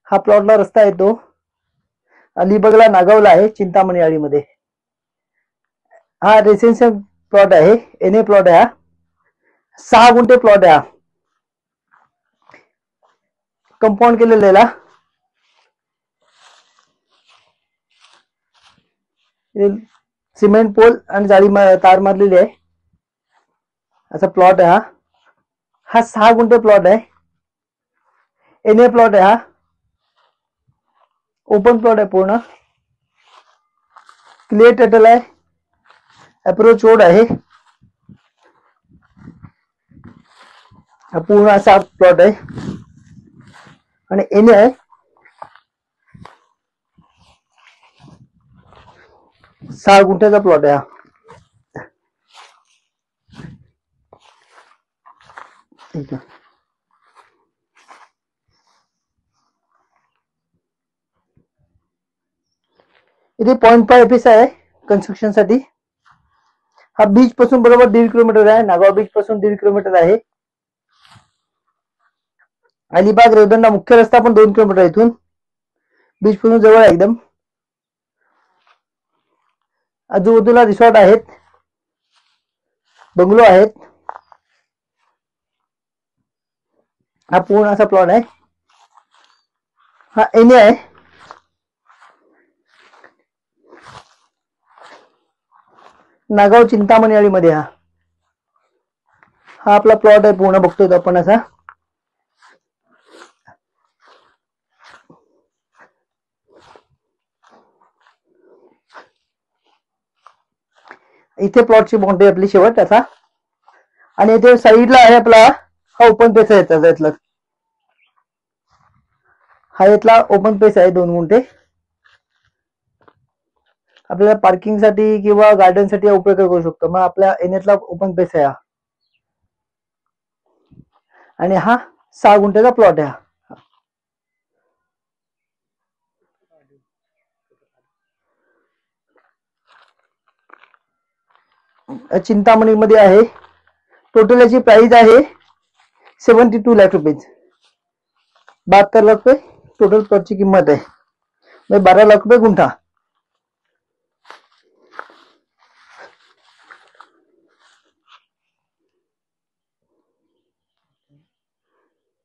हा प्लॉटला रस्ता येतो अलिबागला नागावला आहे, चिंतामणी आळीमध्ये. हा रेसिडेन्शियल प्लॉट आहे, एनए प्लॉट आहे. 6 गुंठे प्लॉट आहे. कंपाऊंड केलेला सिमेंट पोल आणि जाळी तार मारलेली आहे असा प्लॉट आहे. हा 6 गुंठे प्लॉट आहे, एनए प्लॉट आहे. हा ओपन प्लॉट आहे, पूर्ण क्लिअर टायटल आहे, अप्रोच रोड आहे. हा पूर्ण असा प्लॉट आहे आणि एनए आहे. 6 गुंठ्याचा प्लॉट आहे. ठीक आहे. इथे 0.5 एफएस आहे कन्स्ट्रक्शन साठी. हा बीच पासून बरोबर 1.5 किलोमीटर आहे, नागाव बीच पासून 1.5 किलोमीटर आहे. अलिबाग रेवदंडा मुख्य रस्ता पण 2 किलोमीटर इथून, बीच पासून जवळ आहे एकदम. आजूबाजूला रिसॉर्ट आहेत, बंगलो आहेत. हा पूर्ण असा प्लॉट आहे. हा एनए आहे. नागाव चिंतामणी आळीमध्ये. हा आपला प्लॉट आहे, पूर्ण बघतोय आपण असा. इथे प्लॉटची बाउंड्री आपली शेवट असा, आणि इथे साईडला आहे आपला हा ओपन पेस आहे त्याचा. हा इथला ओपन पेस आहे 2 गुंठे. आपल्याला पार्किंग साठी किंवा गार्डन साठी उपयोग करू शकतो. मग आपल्या एनएतला ओपन पेस आहे आणि हा 6 गुंठ्याचा प्लॉट आहे. चिंतामणी मध्ये आहे. टोटल याची प्राइस आहे 72 लाख रुपये. 72 लाख रुपये टोटल प्लॉटची किंमत आहे, 12 लाख रुपये गुंठा.